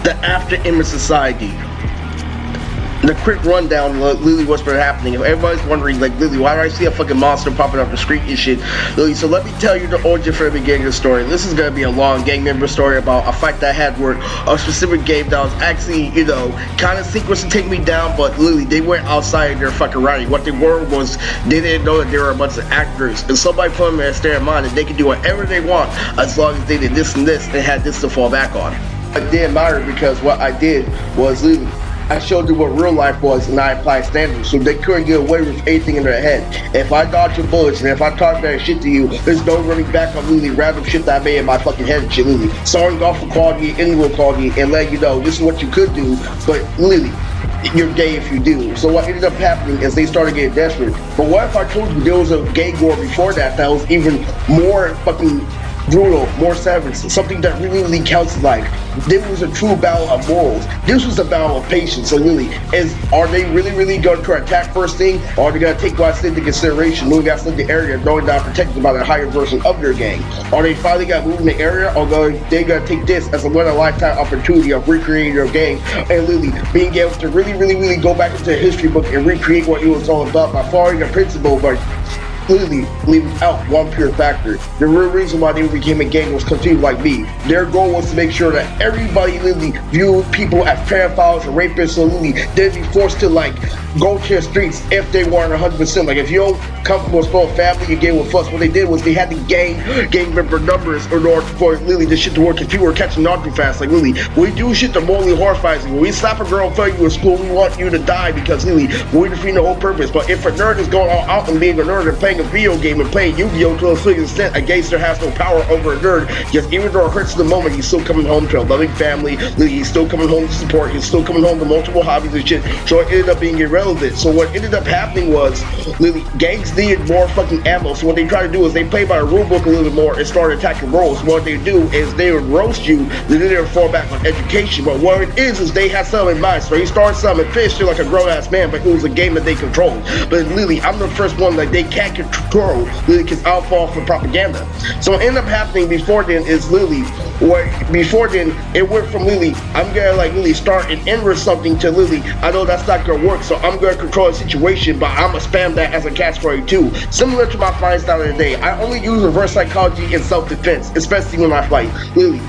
the after image society. The quick rundown of Lily what's been happening. If everybody's wondering, like, Lily, why do I see a fucking monster popping up the street and shit? Lily, so let me tell you the origin for the beginning of the story. This is gonna be a long gang member story about a fight that I had where a specific game that was actually, kind of sequenced to take me down, but Lily, they went outside of their fucking writing. What they were was, they didn't know that there were a bunch of actors, and somebody put them in their mind that they could do whatever they want as long as they did this and this and had this to fall back on. It didn't matter because what I did was, Lily, I showed them what real life was and I applied standards, so they couldn't get away with anything in their head. If I dodge your bullets and if I talk that shit to you, there's no running back on Lily random shit that I made in my fucking head and shit, Lily. Starting off with quality, integral quality, and letting you know this is what you could do, but Lily, you're gay if you do. So what ended up happening is they started getting desperate. But what if I told you there was a gay war before that was even more fucking brutal, more savage, something that really counts life. There was a true battle of morals. This was a battle of patience. So really, are they really going to attack first thing, or are they going to take what I said into consideration, moving outside the area, knowing that I'm protected by the higher version of their gang? Are they finally going to move in the area, or they going to take this as a one-in-a-lifetime opportunity of recreating their gang and Lily being able to really go back into the history book and recreate what it was all about by following the principle, but clearly leaving out one pure factor. The real reason why they became a gang was because people like me. Their goal was to make sure that everybody literally viewed people as pedophiles and rapists, so literally they'd be forced to go to the streets if they weren't 100%. Like if you don't come from a small family, you get with us. What they did was they had to gang member numbers in order for literally this shit to work, because people were catching on too fast. Like literally, we do shit that morally horrifies you. When we slap a girl in front of you in school, we want you to die because literally we're defeating the whole purpose. But if a nerd is going all out and being a nerd and playing a video game and playing Yu-Gi-Oh! To a certain extent, a gangster has no power over a nerd. Just even though it hurts in the moment, he's still coming home to a loving family. He's still coming home to support. He's still coming home to multiple hobbies and shit. So it ended up being irrelevant. So what ended up happening was, literally, gangs needed more fucking ammo. So what they try to do is they play by the rule book a little bit more and start attacking roles. What they do is they would roast you, then they would fall back on education. But what it is they had something in mind. So he started something and finished it like a grown-ass man, but it was a game that they controlled. But literally, I'm the first one that they can't control, literally, because I'll fall for propaganda. So what ended up happening before then is literally, before then, it went from literally, I'm gonna literally start and end with something to literally, I know that's not gonna work, so I'm gonna control the situation, but I'm gonna spam that as a catchphrase too. Similar to my fight style of the day, I only use reverse psychology in self-defense, especially when I fight. Literally,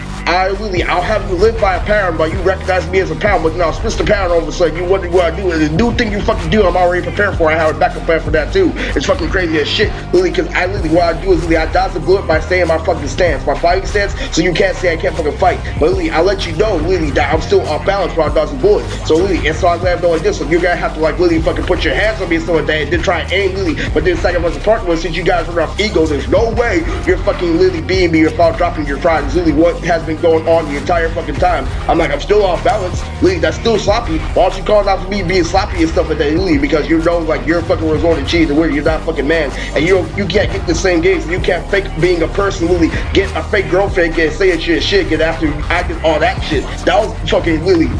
I'll have you live by a pattern, but you recognize me as a pattern, but now switch the pattern all of a sudden, you wonder what I do, and the new thing you fucking do, I'm already prepared for. I have a backup plan for that too. It's fucking crazy as shit, literally, because what I do is literally, I dodge the bullet by staying in my fucking stance, my fighting stance, so you can't say I can't fucking fight. But literally, I let you know, literally, that I'm still off balance while I dodge the bullet. So literally, and so I'm glad I'm doing like this, so you're gonna have to literally fucking put your hands on me and stuff like that, and then try and aim literally, but then second was the part was, since you guys run off ego, there's no way you're fucking literally beating me without dropping your pride. It's literally what has been going on the entire fucking time. I'm like, I'm still off balance. Literally, that's still sloppy. Why don't you call it out for me being sloppy and stuff like that, literally, because you know, you're a fucking resort to cheese and you're not a fucking man, and you can't get the same games. You can't fake being a person, literally, get a fake girlfriend, get say shit, get after you acting all that shit. That was fucking literally.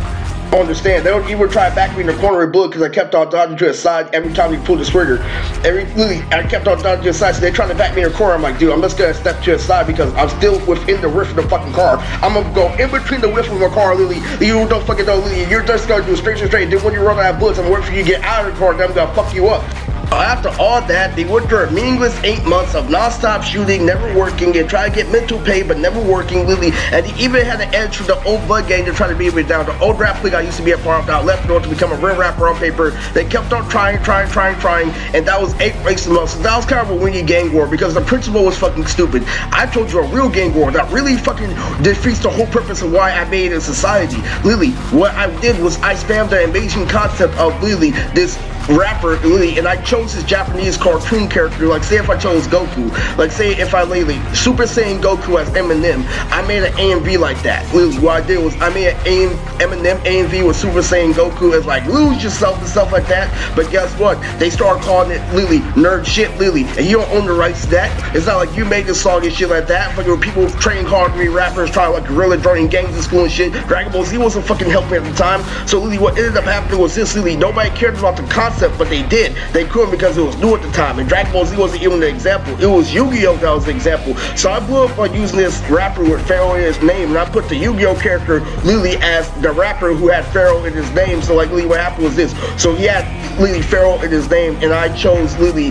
Understand, they don't even try to back me in the corner of the bullet because I kept on dodging to the side every time he pulled the trigger. I kept on dodging to the side, so they're trying to back me in the corner. I'm like, dude, I'm just gonna step to the side because I'm still within the rift of the fucking car. I'm gonna go in between the rift of the car, literally. You don't fucking know, literally. You're just gonna do straight. Then when you run out of bullets, I'm waiting for you to get out of the car, then I'm gonna fuck you up. After all that, they went through a meaningless 8 months of non-stop shooting, never working, and trying to get mental pay, but never working, literally. And they even had to enter the old Blood gang to try to be it down. The old rap league I used to be a part of, that left in order to become a real rapper on paper. They kept on trying, and that was 8 races a month. So that was kind of a wingy gang war because the principle was fucking stupid. I told you a real gang war that really fucking defeats the whole purpose of why I made it a society. Literally, what I did was I spammed the amazing concept of literally this rapper, literally, and I chose his Japanese cartoon character. Like, say if I chose Goku, like say if I literally Super Saiyan Goku as Eminem, I made an AMV like that. Literally, what I did was I made an Eminem AMV with Super Saiyan Goku as like lose yourself and stuff like that. But guess what? They started calling it literally nerd shit, literally, and you don't own the rights to that. It's not like you made this song and shit like that. But there were people trained hard to be rappers, trying like guerrilla joining gangs in school and shit. Dragon Ball Z wasn't fucking helping at the time. So literally, what ended up happening was this: literally, nobody cared about the concept concept, but they did. They couldn't because it was new at the time. And Dragon Ball Z wasn't even the example. It was Yu-Gi-Oh! That was the example. So I blew up by using this rapper with Pharaoh in his name, and I put the Yu-Gi-Oh! Character literally as the rapper who had Pharaoh in his name. So like literally what happened was this. So he had literally Pharaoh in his name, and I chose literally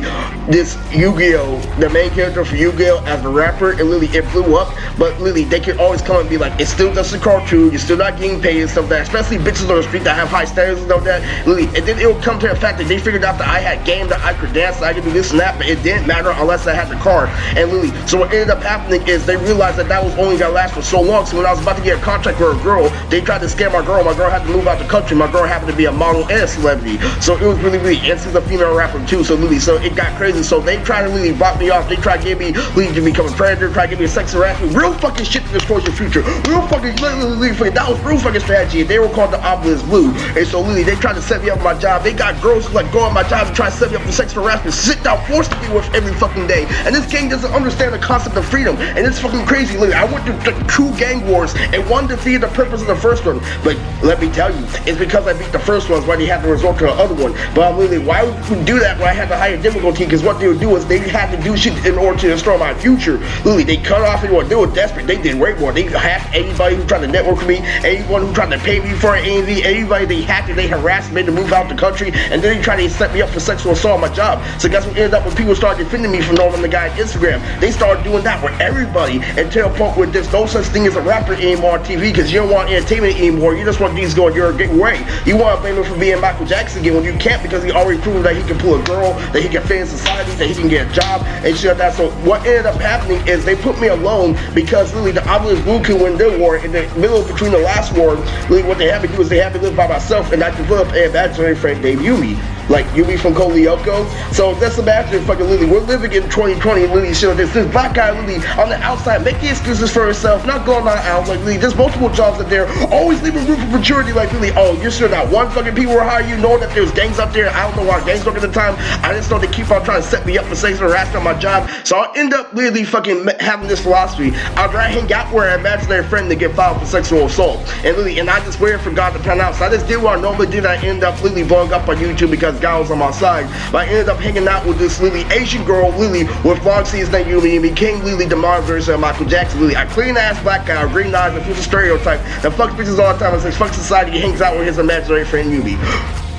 this Yu-Gi-Oh! The main character for Yu-Gi-Oh! As the rapper, and literally it blew up. But literally they could always come and be like, it's still just a cartoon, you're still not getting paid and stuff like that, especially bitches on the street that have high standards and stuff like that. Literally, and then it would come to the fact that they figured out that I had game, that I could dance, that I could do this and that, but it didn't matter unless I had the car. And literally, so what ended up happening is they realized that that was only gonna last for so long. So when I was about to get a contract with a girl, they tried to scare my girl. My girl had to move out the country. My girl happened to be a model and a celebrity. So it was really, and she's a female rapper too. So literally, so it got crazy. So they tried to literally block me off. They tried to get me literally to become a predator, try to get me a sex harassment. Real fucking shit to destroy your future. Real fucking, literally, that was real fucking strategy. And they were called the Obelisk Blue. And so literally, they tried to set me up for my job. They got girls who like go on my job and try to set me up for sex harassment, sit down, forced to be with every fucking day. And this gang doesn't understand the concept of freedom. And it's fucking crazy. Literally, I went through 2 gang wars and one defeated the purpose of the first one. But let me tell you, it's because I beat the first ones why they had to resort to the other one. But literally, why would we do that when I had the higher difficulty? Because what they would do is they had to do shit in order to destroy my future. Literally, they cut off anyone. They were desperate. They did way more. They hacked anybody who tried to network with me, anyone who tried to pay me for an AV, anybody they hacked and they harassed me to move out the country, and then they tried to set me up for sexual assault on my job. So guess what ended up when people started defending me from knowing the guy on Instagram? They started doing that with everybody until a point where there's no such thing as a rapper anymore on TV because you don't want entertainment anymore. You just want these going your way. You want to blame him for being Michael Jackson again when you can't because he already proved that he can pull a girl, that he can fit in society, that he can get a job and shit like that. So what ended up happening is they put me alone because literally the Obelisk Blue could win their war. In the middle between the last war, really what they had me do is they had me live by myself, and I developed an imaginary friend named Yumi. Like Yumi from Code Lyoko. So that's imagine fucking Lily. We're living in 2020 and Lily shit. This black guy Lily on the outside making excuses for herself, not going out like Lily. There's multiple jobs out there, always leaving room for maturity like Lily. Oh, you're sure not one fucking people will hire you, knowing that there's gangs out there. I don't know why gangs work at the time. I just know they keep on trying to set me up for sexual harassment on my job. So I'll end up literally fucking having this philosophy. I'd rather hang out where an imaginary friend to get filed for sexual assault. And Lily, and I just waited for God to pan out. So I just did what I normally did. I ended up literally blowing up on YouTube because God was on my side. But I ended up hanging out with this Lily Asian girl, Lily, with long sleeves named Yumi, and became Lily the modern version of Michael Jackson. Lily, a clean ass black guy, green eyes, a future stereotype that fucks bitches all the time and says fuck society. He hangs out with his imaginary friend Yumi.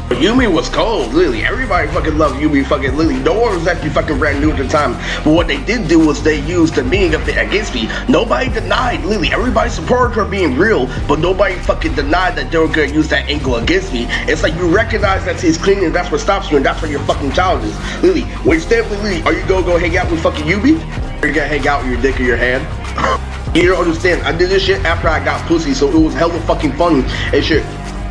But Yumi was cold, literally. Everybody fucking loved Yumi fucking Lily. No one was actually fucking brand new at the time. But what they did do was they used the meaning of it against me. Nobody denied Lily. Everybody supported her being real, but nobody fucking denied that they were gonna use that angle against me. It's like you recognize that she's clean and that's what stops you and that's what your fucking child is. Lily, when you stand with Lily, are you gonna go hang out with fucking Yumi? Or you gonna hang out with your dick or your hand? You don't understand. I did this shit after I got pussy, so it was hella fucking funny and shit.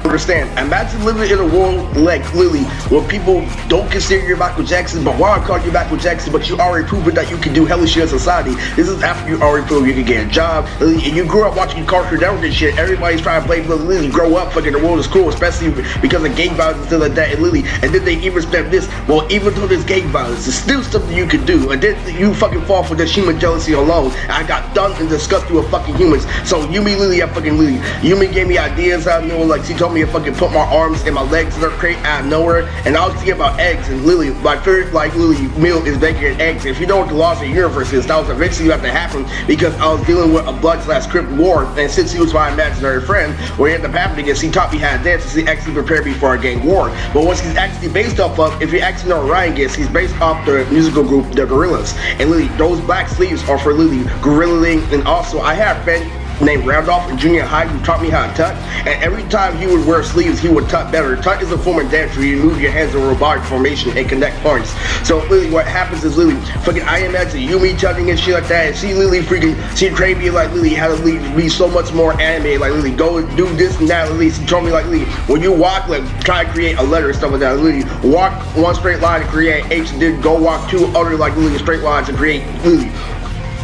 Understand, imagine living in a world like Lily where people don't consider you Michael Jackson but want to call you Michael Jackson, but you already proven that you can do hella shit in society. This is after you already proved you can get a job. Lily, and you grew up watching Cartoon Network and shit. Everybody's trying to blame Lily. Grow up, fucking the world is cool, especially because of gang violence and stuff like that. And Lily, and then they even step this. Well, even though there's gang violence, there's still something you can do. And then you fucking fall for this human jealousy alone. I got done and disgusted with fucking humans. So Yumi, Lily, I fucking Lily. Yumi gave me ideas out of nowhere, like she told me to fucking put my arms and my legs in her crate out of nowhere. And I was thinking about eggs, and Lily, my favorite like Lily meal is bacon and eggs. If you know what the laws of the universe is, that was eventually have to happen because I was dealing with a blood/crip war, and since he was my imaginary friend, what ended up happening is he taught me how to dance, and he actually prepared me for a gang war. But what he's actually based off of, if you actually know what Ryan gets, he's based off the musical group The Gorillaz. And Lily, those black sleeves are for Lily Gorillaing. And also I had a friend named Randolph in junior high who taught me how to tut, and every time he would wear sleeves he would tut better. Tut is a form of dance where you move your hands in robotic formation and connect points. So Lily, what happens is Lily fucking I imagine Yumi tutting and shit like that, and she Lily freaking she trained me like Lily how to be so much more animated, like Lily go and do this and that. Lily she told me like Lily when you walk like try to create a letter and stuff like that. Lily walk one straight line to create H, and then go walk two other like Lily straight lines to create Lily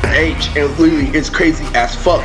H, and Lily it's crazy as fuck.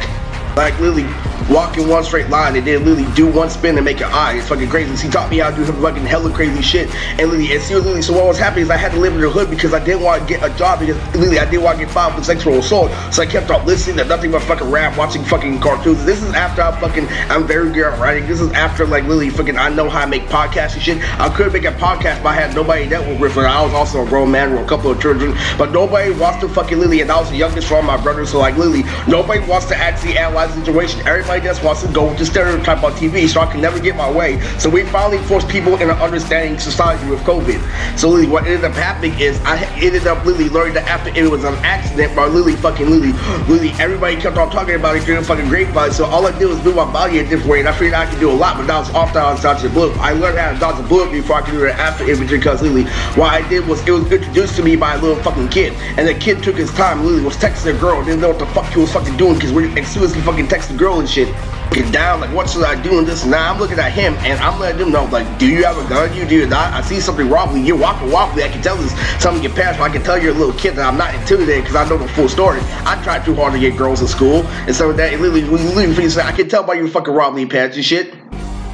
Like Lily, walk in one straight line and then literally do one spin and make an eye. It's fucking crazy. So he taught me how to do some fucking hella crazy shit. And literally, so what was happening is I had to live in the hood because I didn't want to get a job because literally I didn't want to get filed for sexual assault. So I kept on listening to nothing but fucking rap, watching fucking cartoons. This is after I'm very good at writing. This is after like literally fucking I know how to make podcasts and shit. I could make a podcast, but I had nobody that would with. I was also a grown man with a couple of children, but nobody wants to fucking literally, and I was the youngest from my brothers, so like literally nobody wants to actually analyze the situation. Everybody just wants to go with the stereotype on TV, so I can never get my way. So we finally forced people in an understanding society with COVID. So literally what ended up happening is I ended up literally learning that after it was an accident, but literally everybody kept on talking about it during the fucking grapevine. So all I did was move my body a different way, and I figured I could do a lot, but that was after I was dodging a bullet. I learned how to dodge a bullet before I could do the after image because literally what I did was it was introduced to me by a little fucking kid, and the kid took his time, literally was texting a girl, didn't know what the fuck he was fucking doing because as soon as he fucking texted the girl and shit, get down, like what should I do in this? Now I'm looking at him and I'm letting him know, like, do you have a gun? You do not. I see something wrong with you. You're walking wobbly. I can tell this something get past, but I can tell you're a little kid that I'm not intimidated because I know the full story. I tried too hard to get girls in school and some of that. And literally, I can tell by your fucking wobbly pants and shit.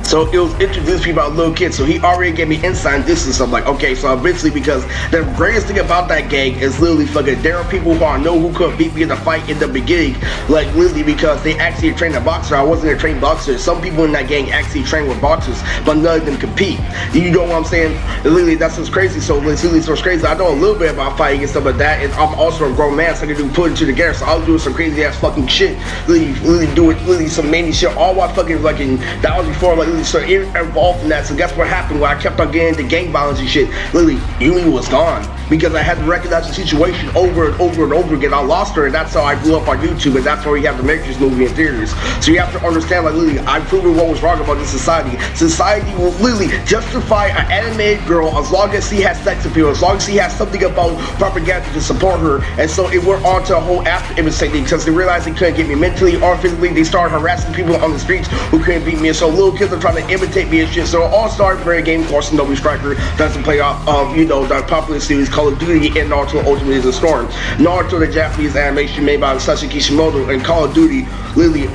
So it was introduced to me about a little kid, so he already gave me insight and distance. I'm like, okay, so eventually, because the greatest thing about that gang is literally fucking, there are people who I know who could beat me in the fight in the beginning, like literally because they actually trained a boxer. I wasn't a trained boxer. Some people in that gang actually train with boxers, but none of them compete. You know what I'm saying? Literally, that's what's crazy. So literally, so it's crazy. I know a little bit about fighting and stuff like that, and I'm also a grown man, so I can do put it together. So I was doing some crazy ass fucking shit, literally doing some mania shit, all while fucking that was before like. So involved in that, so guess what happened when I kept on getting into gang violence and shit? Literally, Yumi was gone because I had to recognize the situation over and over and over again. I lost her, and that's how I blew up on YouTube, and that's why we have the Matrix movie in theaters. So you have to understand, like literally, I've proven what was wrong about this society. Society will literally justify an animated girl as long as she has sex appeal, as long as she has something about propaganda to support her. And so it went on to a whole after image thing because they realized they couldn't get me mentally or physically. They started harassing people on the streets who couldn't beat me, and so little kids are trying to imitate me and shit. So it all started for a game called Shinobi Striker doesn't play off of, the popular series Call of Duty and Naruto Ultimate is a Storm. Naruto, the Japanese animation made by Satoshi Kishimoto, and Call of Duty, literally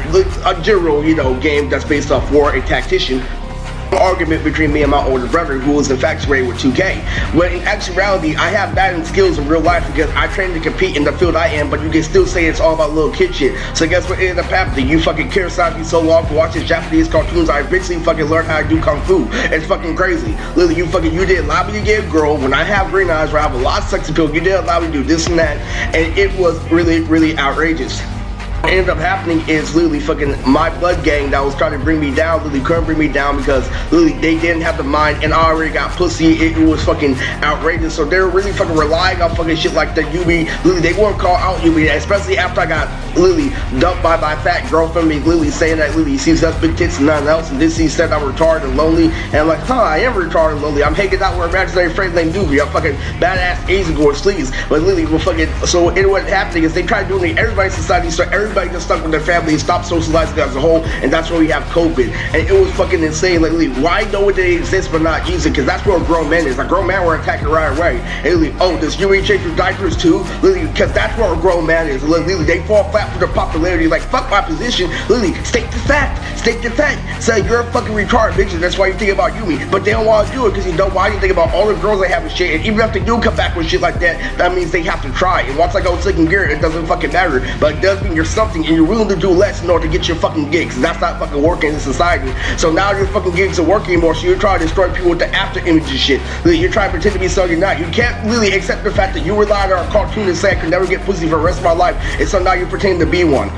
a general, game that's based off war and tactician. Argument between me and my older brother who was infatuated with 2K. When in actuality, I have batting skills in real life because I train to compete in the field I am, but you can still say it's all about little kid shit. So guess what ended up happening? You fucking criticized me so long for watching Japanese cartoons, I eventually fucking learned how to do kung fu. It's fucking crazy. Literally, you didn't allow me to get a girl when I have green eyes, where I have a lot of sex appeal. You didn't allow me to do this and that, and it was really, really outrageous. What ended up happening is literally fucking my blood gang that was trying to bring me down literally couldn't bring me down because literally they didn't have the mind, and I already got pussy. It was fucking outrageous. So they were really fucking relying on fucking shit like that. Literally they wouldn't call out Yumi, especially after I got literally dumped by my fat girlfriend, me literally saying that literally sees us big tits and nothing else, and this he said I'm retarded and lonely, and I'm like, I am retarded and lonely. I'm hanging out with imaginary friends named Doobie. I'm fucking badass Asian gore sleeves. But literally we're fucking, so it what's happening is they try doing it everybody's society, so everybody just stuck with their family and stopped socializing as a whole, and that's why we have COVID. And it was fucking insane. Like, literally, why know that they exist but not use it? Because that's where a grown man is. A grown man will attack it right away. And literally, does Yumi change your diapers too? Literally, because that's where a grown man is. Literally, they fall flat for their popularity. Like, fuck my position. Literally, state the fact. State the fact. Say you're a fucking retarded bitch, and that's why you think about Yumi. But they don't want to do it because why you think about all the girls they have and shit. And even if they do come back with shit like that, that means they have to try. And once I go second gear, it doesn't fucking matter. But it does mean you're something, and you're willing to do less in order to get your fucking gigs. That's not fucking working in society. So now your fucking gigs are working anymore, so you're trying to destroy people with the after image and shit. You're trying to pretend to be something you're not. You can't really accept the fact that you relied on a cartoon and say I could never get pussy for the rest of my life, and so now you're pretending to be one.